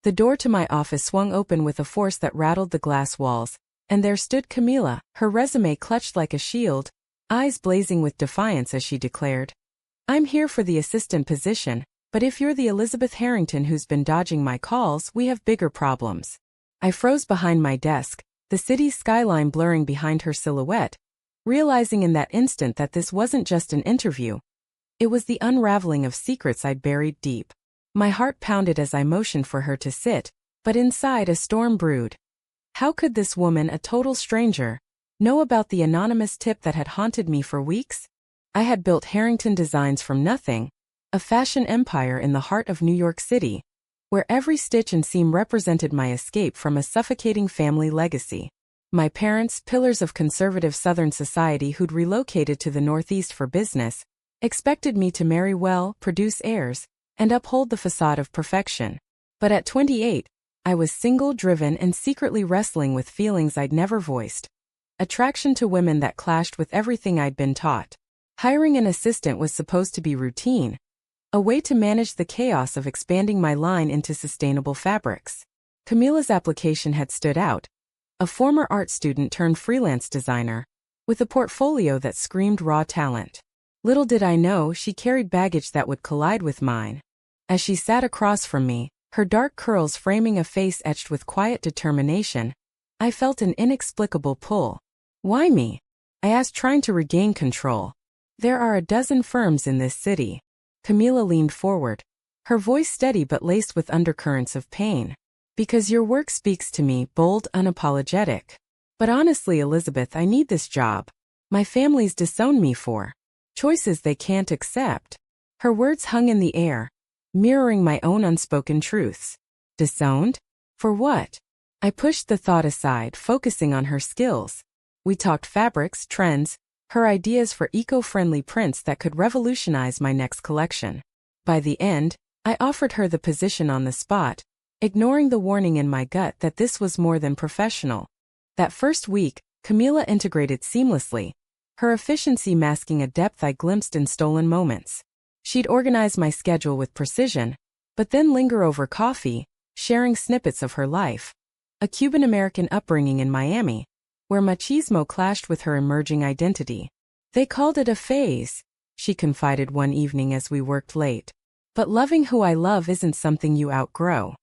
The door to my office swung open with a force that rattled the glass walls, and there stood Camila, her resume clutched like a shield, eyes blazing with defiance as she declared, "I'm here for the assistant position, but if you're the Elizabeth Harrington who's been dodging my calls, we have bigger problems." I froze behind my desk, the city's skyline blurring behind her silhouette, realizing in that instant that this wasn't just an interview. It was the unraveling of secrets I'd buried deep. My heart pounded as I motioned for her to sit, but inside a storm brewed. How could this woman, a total stranger, know about the anonymous tip that had haunted me for weeks? I had built Harrington Designs from nothing, a fashion empire in the heart of New York City, where every stitch and seam represented my escape from a suffocating family legacy. My parents, pillars of conservative Southern society who'd relocated to the Northeast for business, expected me to marry well, produce heirs, and uphold the facade of perfection. But at 28, I was single, driven, and secretly wrestling with feelings I'd never voiced. Attraction to women that clashed with everything I'd been taught. Hiring an assistant was supposed to be routine, a way to manage the chaos of expanding my line into sustainable fabrics. Camila's application had stood out, a former art student turned freelance designer, with a portfolio that screamed raw talent. Little did I know she carried baggage that would collide with mine. As she sat across from me, her dark curls framing a face etched with quiet determination, I felt an inexplicable pull. "Why me?" I asked, trying to regain control. "There are a dozen firms in this city." Camila leaned forward, her voice steady but laced with undercurrents of pain. "Because your work speaks to me, bold, unapologetic. But honestly, Elizabeth, I need this job. My family's disowned me for choices they can't accept." Her words hung in the air, mirroring my own unspoken truths. Disowned? For what? I pushed the thought aside, focusing on her skills. We talked fabrics, trends, her ideas for eco-friendly prints that could revolutionize my next collection. By the end, I offered her the position on the spot, ignoring the warning in my gut that this was more than professional. That first week, Camila integrated seamlessly, her efficiency masking a depth I glimpsed in stolen moments. She'd organize my schedule with precision, but then linger over coffee, sharing snippets of her life. A Cuban-American upbringing in Miami, where machismo clashed with her emerging identity. "They called it a phase," she confided one evening as we worked late. "But loving who I love isn't something you outgrow."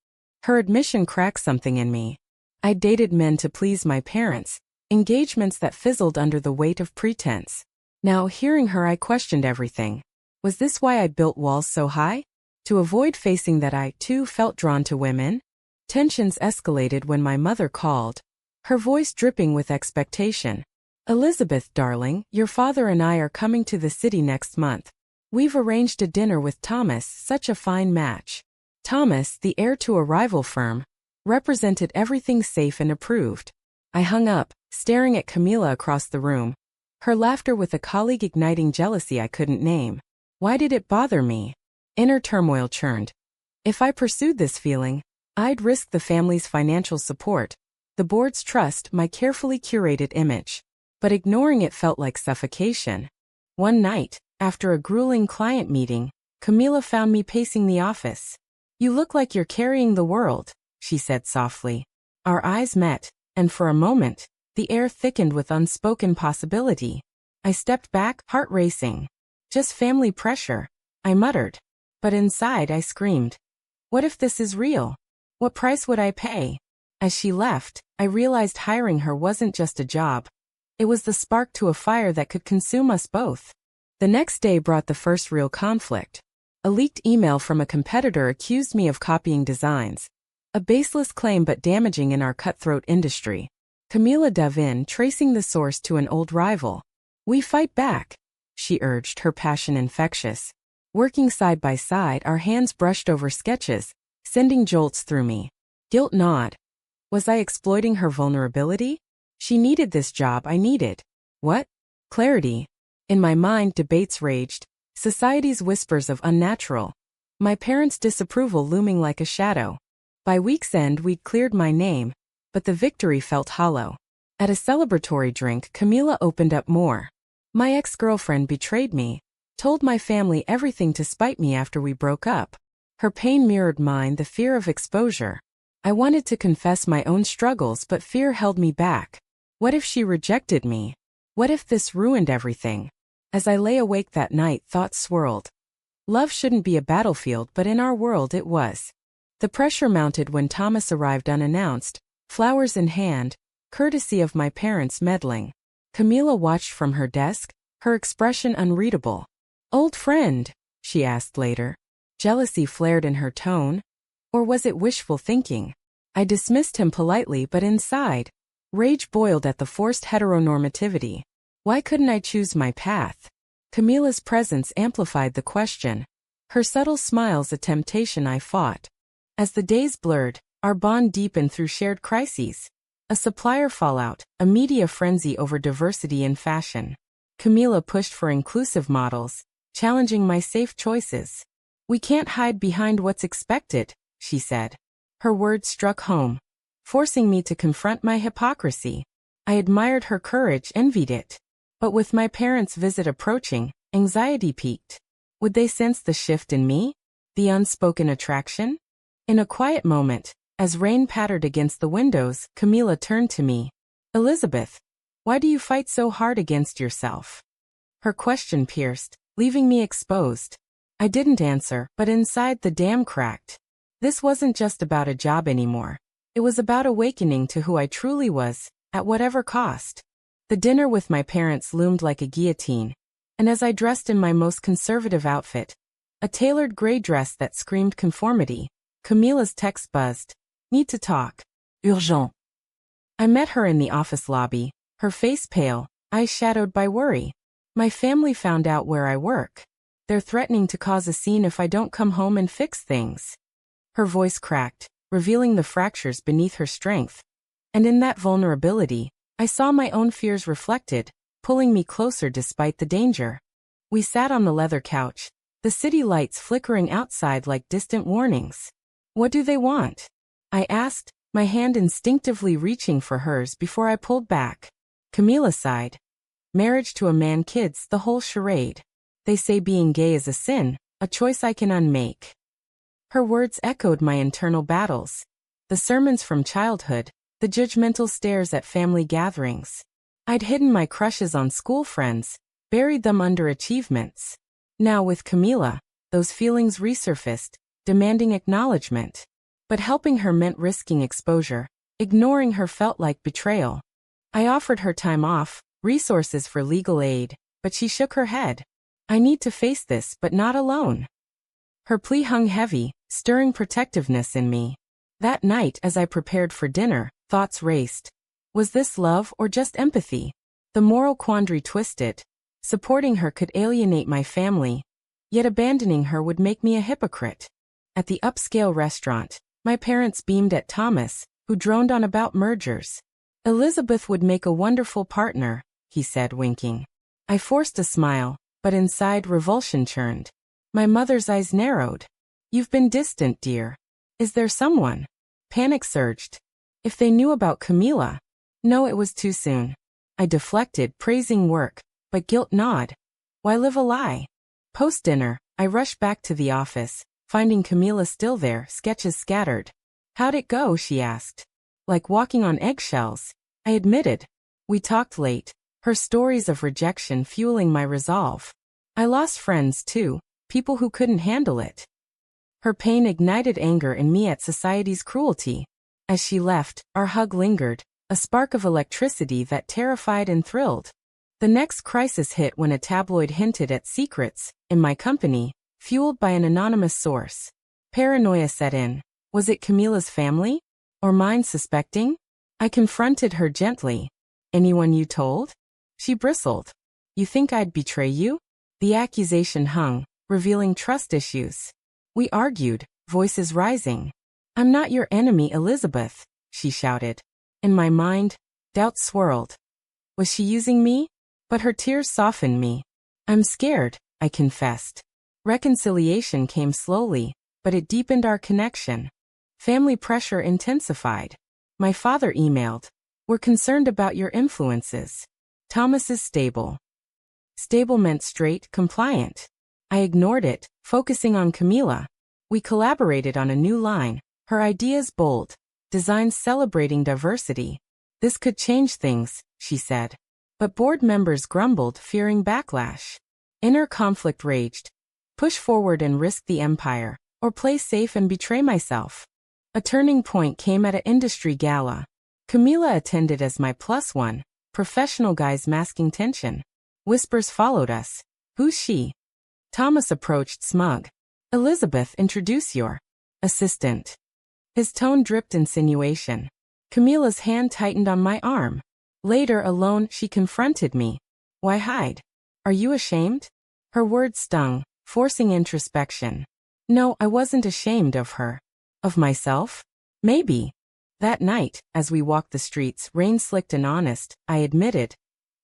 Her admission cracked something in me. I dated men to please my parents, engagements that fizzled under the weight of pretense. Now, hearing her, I questioned everything. Was this why I built walls so high? To avoid facing that I, too, felt drawn to women? Tensions escalated when my mother called, her voice dripping with expectation. "Elizabeth, darling, your father and I are coming to the city next month. We've arranged a dinner with Thomas, such a fine match." Thomas, the heir to a rival firm, represented everything safe and approved. I hung up, staring at Camila across the room, her laughter with a colleague igniting jealousy I couldn't name. Why did it bother me? Inner turmoil churned. If I pursued this feeling, I'd risk the family's financial support, the board's trust, my carefully curated image. But ignoring it felt like suffocation. One night, after a grueling client meeting, Camila found me pacing the office. "You look like you're carrying the world," she said softly. Our eyes met, and for a moment, the air thickened with unspoken possibility. I stepped back, heart racing. "Just family pressure," I muttered. But inside I screamed. "What if this is real? What price would I pay?" As she left, I realized hiring her wasn't just a job. It was the spark to a fire that could consume us both. The next day brought the first real conflict. A leaked email from a competitor accused me of copying designs. A baseless claim but damaging in our cutthroat industry. Camila dove in, tracing the source to an old rival. "We fight back," she urged, her passion infectious. Working side by side, our hands brushed over sketches, sending jolts through me. Guilt gnawed. Was I exploiting her vulnerability? She needed this job, I needed. What? Clarity. In my mind, debates raged, society's whispers of unnatural, my parents' disapproval looming like a shadow. By week's end, we'd cleared my name, but the victory felt hollow. At a celebratory drink, Camila opened up more. My ex-girlfriend betrayed me, told my family everything to spite me after we broke up. Her pain mirrored mine, the fear of exposure, I wanted to confess my own struggles, but fear held me back. What if she rejected me? What if this ruined everything? As I lay awake that night, thoughts swirled. Love shouldn't be a battlefield, but in our world it was. The pressure mounted when Thomas arrived unannounced, flowers in hand, courtesy of my parents meddling. Camila watched from her desk, her expression unreadable. "Old friend?" she asked later. Jealousy flared in her tone. Or was it wishful thinking? I dismissed him politely, but inside, rage boiled at the forced heteronormativity. Why couldn't I choose my path? Camila's presence amplified the question. Her subtle smiles a temptation I fought. As the days blurred, our bond deepened through shared crises. A supplier fallout, a media frenzy over diversity in fashion. Camila pushed for inclusive models, challenging my safe choices. "We can't hide behind what's expected," she said. Her words struck home, forcing me to confront my hypocrisy. I admired her courage, envied it. But with my parents' visit approaching, anxiety peaked. Would they sense the shift in me? The unspoken attraction? In a quiet moment, as rain pattered against the windows, Camila turned to me. "Elizabeth, why do you fight so hard against yourself?" Her question pierced, leaving me exposed. I didn't answer, but inside the dam cracked. This wasn't just about a job anymore. It was about awakening to who I truly was, at whatever cost. The dinner with my parents loomed like a guillotine, and as I dressed in my most conservative outfit, a tailored gray dress that screamed conformity, Camila's text buzzed. "Need to talk. Urgent." I met her in the office lobby, her face pale, eyes shadowed by worry. "My family found out where I work. They're threatening to cause a scene if I don't come home and fix things." Her voice cracked, revealing the fractures beneath her strength. And in that vulnerability, I saw my own fears reflected, pulling me closer despite the danger. We sat on the leather couch, the city lights flickering outside like distant warnings. "What do they want?" I asked, my hand instinctively reaching for hers before I pulled back. Camila sighed. "Marriage to a man, kids, the whole charade. They say being gay is a sin, a choice I can unmake." Her words echoed my internal battles. The sermons from childhood, the judgmental stares at family gatherings. I'd hidden my crushes on school friends, buried them under achievements. Now with Camila, those feelings resurfaced, demanding acknowledgement. But helping her meant risking exposure. Ignoring her felt like betrayal. I offered her time off, resources for legal aid, but she shook her head. "I need to face this, but not alone." Her plea hung heavy, stirring protectiveness in me. That night, as I prepared for dinner, thoughts raced. Was this love or just empathy? The moral quandary twisted. Supporting her could alienate my family, yet abandoning her would make me a hypocrite. At the upscale restaurant, my parents beamed at Thomas, who droned on about mergers. "Elizabeth would make a wonderful partner," he said, winking. I forced a smile, but inside revulsion churned. My mother's eyes narrowed. "You've been distant, dear. Is there someone?" Panic surged. If they knew about Camila. No, it was too soon. I deflected, praising work, but guilt gnawed. Why live a lie? Post-dinner, I rushed back to the office, finding Camila still there, sketches scattered. "How'd it go?" she asked. "Like walking on eggshells," I admitted. We talked late, her stories of rejection fueling my resolve. I lost friends too, people who couldn't handle it. Her pain ignited anger in me at society's cruelty. As she left, our hug lingered, a spark of electricity that terrified and thrilled. The next crisis hit when a tabloid hinted at secrets, in my company, fueled by an anonymous source. Paranoia set in. Was it Camila's family? Or mine suspecting? I confronted her gently. "Anyone you told?" She bristled. "You think I'd betray you?" The accusation hung, revealing trust issues. We argued, voices rising. "I'm not your enemy, Elizabeth," she shouted. In my mind, doubt swirled. Was she using me? But her tears softened me. "I'm scared," I confessed. Reconciliation came slowly, but it deepened our connection. Family pressure intensified. My father emailed. "We're concerned about your influences." Thomas is stable. Stable meant straight, compliant. I ignored it, focusing on Camila. We collaborated on a new line, her ideas bold, designs celebrating diversity. This could change things, she said. But board members grumbled, fearing backlash. Inner conflict raged. Push forward and risk the empire, or play safe and betray myself. A turning point came at an industry gala. Camila attended as my +1, professional guys masking tension. Whispers followed us. Who's she? Thomas approached smug. Elizabeth, introduce your assistant. His tone dripped insinuation. Camila's hand tightened on my arm. Later, alone, she confronted me. Why hide? Are you ashamed? Her words stung, forcing introspection. No, I wasn't ashamed of her. Of myself? Maybe. That night, as we walked the streets, rain-slicked and honest, I admitted.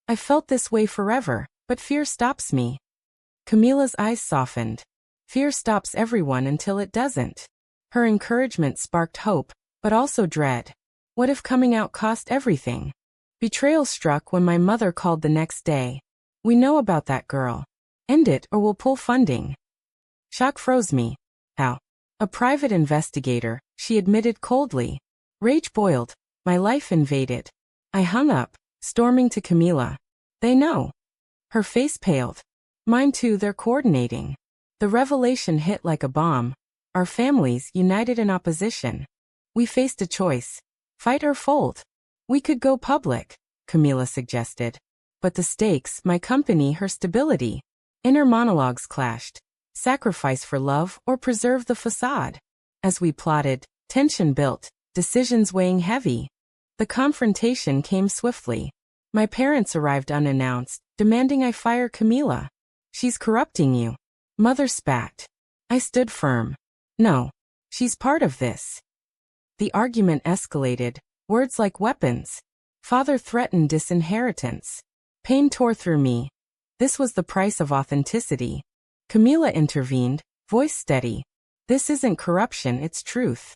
I felt this way forever, but fear stops me. Camila's eyes softened. Fear stops everyone until it doesn't. Her encouragement sparked hope, but also dread. What if coming out cost everything? Betrayal struck when my mother called the next day. We know about that girl. End it or we'll pull funding. Shock froze me. How? A private investigator, she admitted coldly. Rage boiled. My life invaded. I hung up, storming to Camila. They know. Her face paled. Mine too, they're coordinating. The revelation hit like a bomb. Our families united in opposition. We faced a choice. Fight or fold. We could go public, Camila suggested. But the stakes, my company, her stability. Inner monologues clashed. Sacrifice for love or preserve the facade. As we plotted, tension built, decisions weighing heavy. The confrontation came swiftly. My parents arrived unannounced, demanding I fire Camila. She's corrupting you. Mother spat. I stood firm. No. She's part of this. The argument escalated, words like weapons. Father threatened disinheritance. Pain tore through me. This was the price of authenticity. Camila intervened, voice steady. This isn't corruption, it's truth.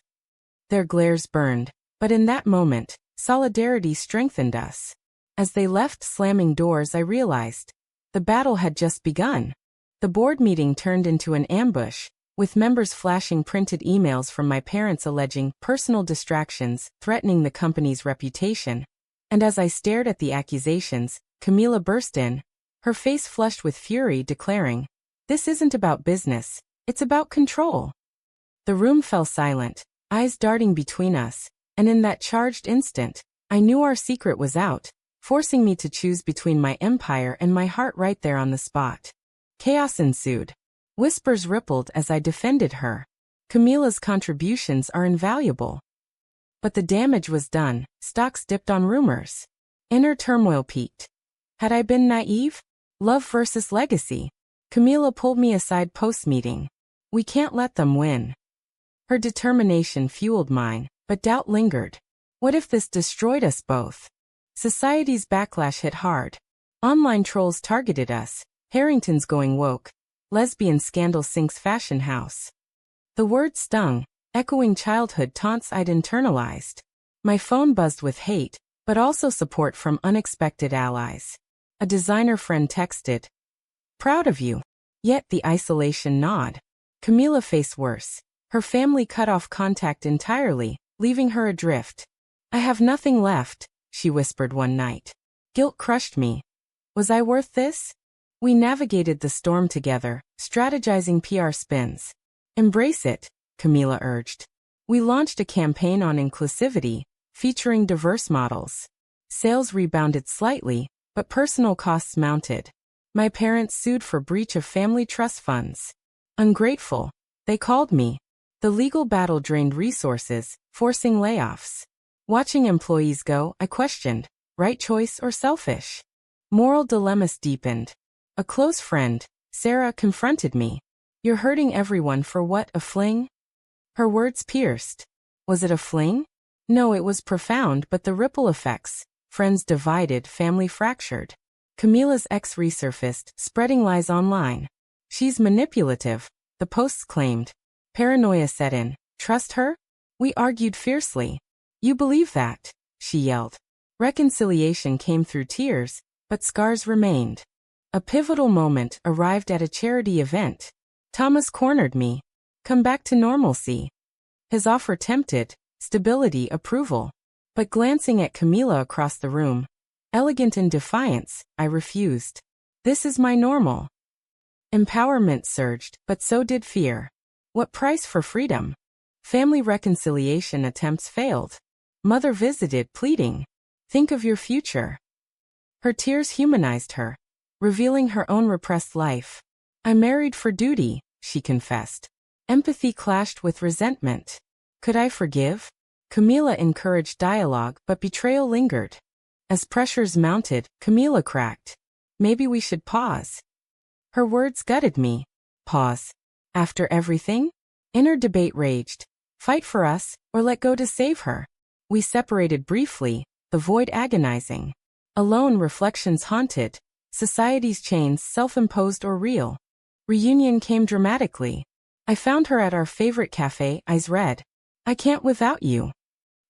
Their glares burned, but in that moment, solidarity strengthened us. As they left slamming doors, I realized. The battle had just begun. The board meeting turned into an ambush, with members flashing printed emails from my parents alleging personal distractions, threatening the company's reputation. And as I stared at the accusations, Camila burst in, her face flushed with fury, declaring, "This isn't about business, it's about control." The room fell silent, eyes darting between us, and in that charged instant, I knew our secret was out, forcing me to choose between my empire and my heart right there on the spot. Chaos ensued. Whispers rippled as I defended her. Camila's contributions are invaluable. But the damage was done, stocks dipped on rumors. Inner turmoil peaked. Had I been naive? Love versus legacy. Camila pulled me aside post-meeting. We can't let them win. Her determination fueled mine, but doubt lingered. What if this destroyed us both? Society's backlash hit hard. Online trolls targeted us. Harrington's going woke. Lesbian scandal sinks fashion house. The word stung, echoing childhood taunts I'd internalized. My phone buzzed with hate, but also support from unexpected allies. A designer friend texted, "Proud of you." Yet the isolation gnawed. Camila faced worse. Her family cut off contact entirely, leaving her adrift. "I have nothing left," she whispered one night. Guilt crushed me. Was I worth this? We navigated the storm together, strategizing PR spins. "Embrace it," Camila urged. We launched a campaign on inclusivity, featuring diverse models. Sales rebounded slightly, but personal costs mounted. My parents sued for breach of family trust funds. Ungrateful, they called me. The legal battle drained resources, forcing layoffs. Watching employees go, I questioned, right choice or selfish? Moral dilemmas deepened. A close friend, Sarah, confronted me. "You're hurting everyone for what, a fling?" Her words pierced. Was it a fling? No, it was profound, but the ripple effects. Friends divided, family fractured. Camila's ex resurfaced, spreading lies online. "She's manipulative," the posts claimed. Paranoia set in. "Trust her?" We argued fiercely. "You believe that?" she yelled. Reconciliation came through tears, but scars remained. A pivotal moment arrived at a charity event. Thomas cornered me. "Come back to normalcy." His offer tempted, stability, approval. But glancing at Camila across the room, elegant in defiance, I refused. This is my normal. Empowerment surged, but so did fear. What price for freedom? Family reconciliation attempts failed. Mother visited, pleading, think of your future. Her tears humanized her, revealing her own repressed life. I married for duty, she confessed. Empathy clashed with resentment. Could I forgive? Camila encouraged dialogue, but betrayal lingered. As pressures mounted, Camila cracked. Maybe we should pause. Her words gutted me. Pause. After everything? Inner debate raged. Fight for us, or let go to save her. We separated briefly, the void agonizing. Alone, reflections haunted. Society's chains, self-imposed or real. Reunion came dramatically. I found her at our favorite cafe, eyes red. I can't without you.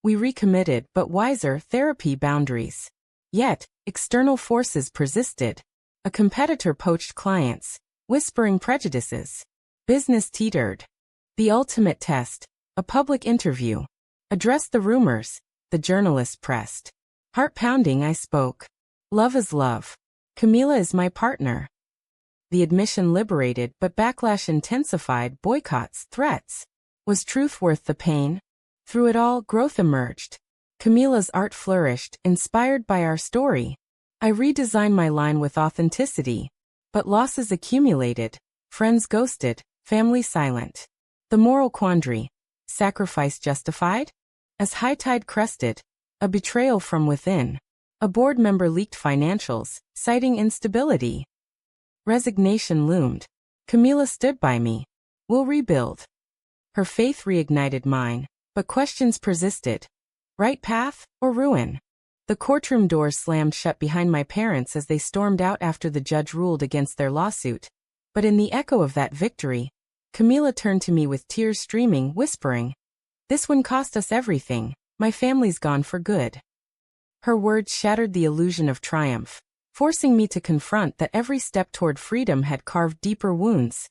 We recommitted, but wiser, therapy boundaries. Yet, external forces persisted. A competitor poached clients, whispering prejudices. Business teetered. The ultimate test, a public interview. Addressed the rumors, the journalist pressed. Heart-pounding, I spoke. Love is love. Camila is my partner. The admission liberated, but backlash intensified, boycotts, threats. Was truth worth the pain? Through it all, growth emerged. Camila's art flourished, inspired by our story. I redesigned my line with authenticity. But losses accumulated. Friends ghosted, family silent. The moral quandary. Sacrifice justified? As high tide crested, a betrayal from within. A board member leaked financials, citing instability. Resignation loomed. Camila stood by me. We'll rebuild. Her faith reignited mine, but questions persisted. Right path, or ruin? The courtroom doors slammed shut behind my parents as they stormed out after the judge ruled against their lawsuit. But in the echo of that victory, Camila turned to me with tears streaming, whispering, this one cost us everything, my family's gone for good. Her words shattered the illusion of triumph, forcing me to confront that every step toward freedom had carved deeper wounds,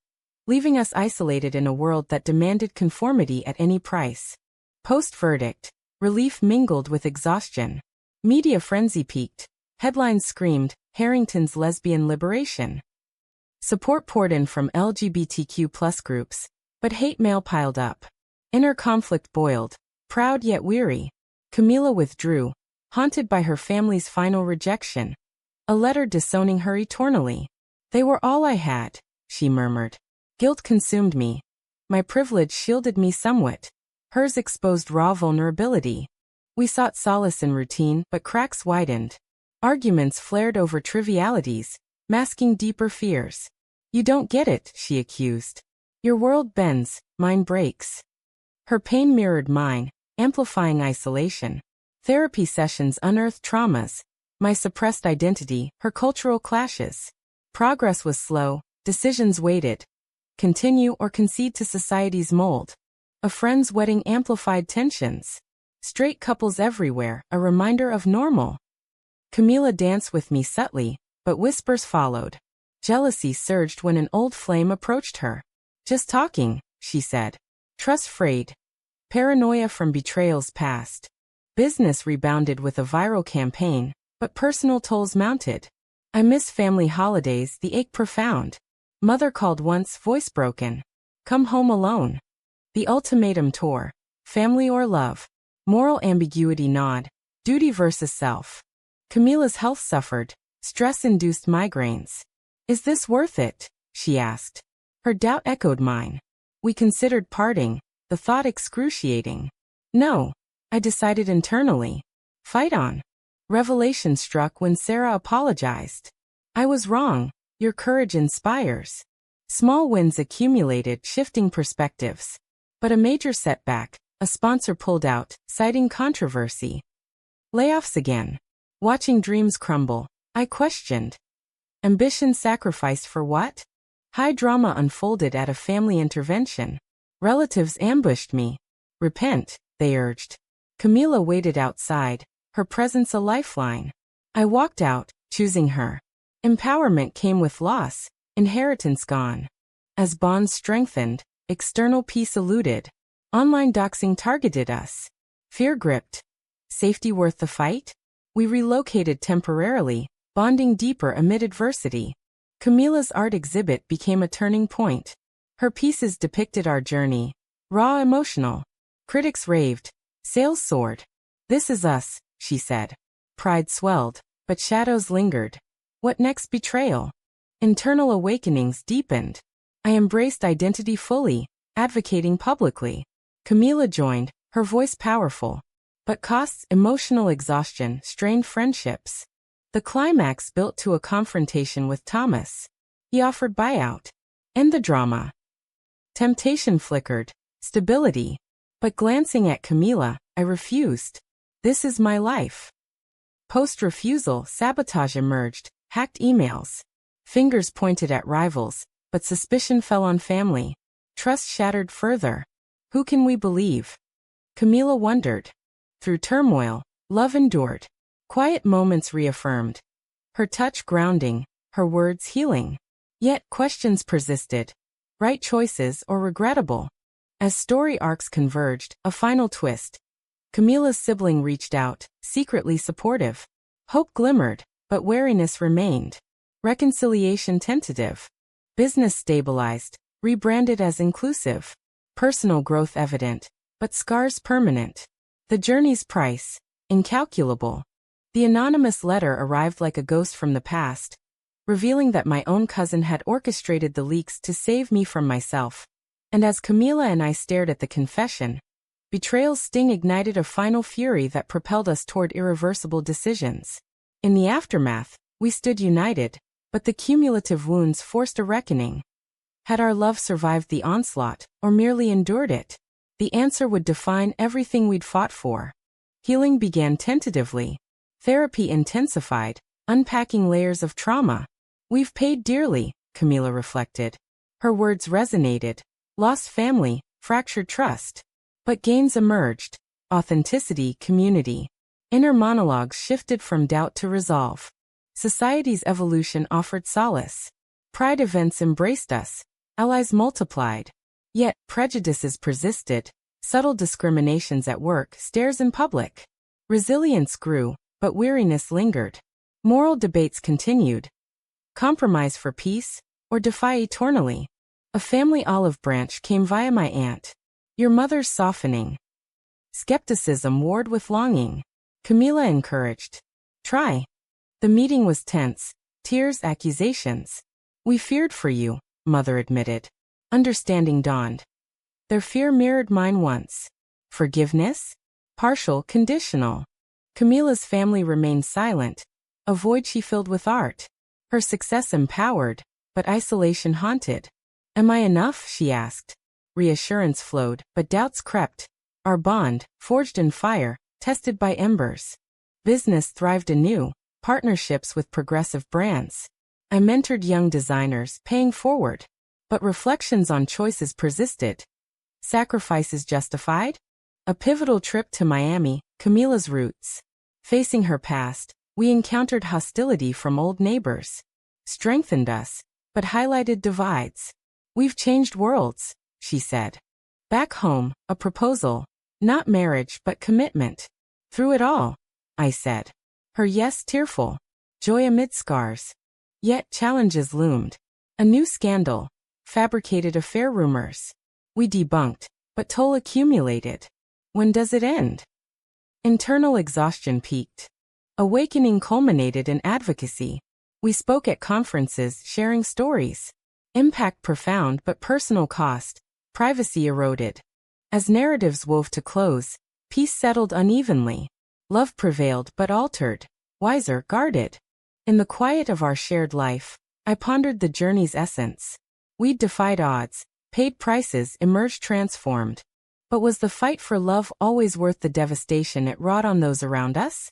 leaving us isolated in a world that demanded conformity at any price. Post-verdict, relief mingled with exhaustion. Media frenzy peaked. Headlines screamed, Harrington's lesbian liberation. Support poured in from LGBTQ+ groups, but hate mail piled up. Inner conflict boiled. Proud yet weary, Camila withdrew, haunted by her family's final rejection. A letter disowning her eternally. They were all I had, she murmured. Guilt consumed me. My privilege shielded me somewhat. Hers exposed raw vulnerability. We sought solace in routine, but cracks widened. Arguments flared over trivialities, masking deeper fears. You don't get it, she accused. Your world bends, mine breaks. Her pain mirrored mine, amplifying isolation. Therapy sessions unearthed traumas, my suppressed identity, her cultural clashes. Progress was slow, decisions waited. Continue or concede to society's mold. A friend's wedding amplified tensions. Straight couples everywhere, a reminder of normal. Camila danced with me subtly, but whispers followed. Jealousy surged when an old flame approached her. Just talking, she said. Trust frayed. Paranoia from betrayals past. Business rebounded with a viral campaign, but personal tolls mounted. I miss family holidays, the ache profound. Mother called once, voice broken. Come home alone. The ultimatum tore. Family or love? Moral ambiguity gnawed. Duty versus self. Camila's health suffered. Stress-induced migraines. Is this worth it? She asked. Her doubt echoed mine. We considered parting, the thought excruciating. No, I decided internally. Fight on. Revelation struck when Sarah apologized. I was wrong. Your courage inspires. Small wins accumulated, shifting perspectives. But a major setback, a sponsor pulled out, citing controversy. Layoffs again. Watching dreams crumble, I questioned. Ambition sacrificed for what? High drama unfolded at a family intervention. Relatives ambushed me. Repent, they urged. Camila waited outside, her presence a lifeline. I walked out, choosing her. Empowerment came with loss, inheritance gone. As bonds strengthened, external peace eluded. Online doxing targeted us. Fear gripped. Safety worth the fight? We relocated temporarily, bonding deeper amid adversity. Camila's art exhibit became a turning point. Her pieces depicted our journey. Raw, emotional. Critics raved. Sales soared. "This is us," she said. Pride swelled, but shadows lingered. What next? Betrayal. Internal awakenings deepened. I embraced identity fully, advocating publicly. Camila joined, her voice powerful. But costs, emotional exhaustion, strained friendships. The climax built to a confrontation with Thomas. He offered buyout. End the drama. Temptation flickered. Stability. But glancing at Camila, I refused. This is my life. Post-refusal, sabotage emerged, hacked emails. Fingers pointed at rivals, but suspicion fell on family. Trust shattered further. Who can we believe? Camila wondered. Through turmoil, love endured. Quiet moments reaffirmed. Her touch grounding, her words healing. Yet questions persisted. Right choices or regrettable? As story arcs converged, a final twist. Camila's sibling reached out, secretly supportive. Hope glimmered, but wariness remained. Reconciliation tentative. Business stabilized, rebranded as inclusive. Personal growth evident, but scars permanent. The journey's price, incalculable. The anonymous letter arrived like a ghost from the past, revealing that my own cousin had orchestrated the leaks to save me from myself. And as Camila and I stared at the confession, betrayal's sting ignited a final fury that propelled us toward irreversible decisions. In the aftermath, we stood united, but the cumulative wounds forced a reckoning. Had our love survived the onslaught, or merely endured it? The answer would define everything we'd fought for. Healing began tentatively. Therapy intensified, unpacking layers of trauma. We've paid dearly, Camila reflected. Her words resonated. Lost family, fractured trust. But gains emerged. Authenticity, community. Inner monologues shifted from doubt to resolve. Society's evolution offered solace. Pride events embraced us. Allies multiplied. Yet, prejudices persisted. Subtle discriminations at work, stares in public. Resilience grew, but weariness lingered. Moral debates continued. Compromise for peace, or defy eternally? A family olive branch came via my aunt. Your mother's softening. Skepticism warred with longing. Camila encouraged. Try. The meeting was tense. Tears, accusations. We feared for you, Mother admitted. Understanding dawned. Their fear mirrored mine once. Forgiveness? Partial, conditional. Camila's family remained silent, a void she filled with art. Her success empowered, but isolation haunted. Am I enough? She asked. Reassurance flowed, but doubts crept. Our bond, forged in fire, tested by embers. Business thrived anew, partnerships with progressive brands. I mentored young designers, paying forward. But reflections on choices persisted. Sacrifices justified? A pivotal trip to Miami, Camila's roots. Facing her past, we encountered hostility from old neighbors. Strengthened us, but highlighted divides. We've changed worlds, she said. Back home, a proposal. Not marriage, but commitment. Through it all, I said. Her yes tearful. Joy amid scars. Yet challenges loomed. A new scandal. Fabricated affair rumors. We debunked, but toll accumulated. When does it end? Internal exhaustion peaked. Awakening culminated in advocacy. We spoke at conferences, sharing stories. Impact profound but personal cost. Privacy eroded. As narratives wove to close, peace settled unevenly. Love prevailed but altered. Wiser, guarded. In the quiet of our shared life, I pondered the journey's essence. We'd defied odds, paid prices, emerged transformed. But was the fight for love always worth the devastation it wrought on those around us?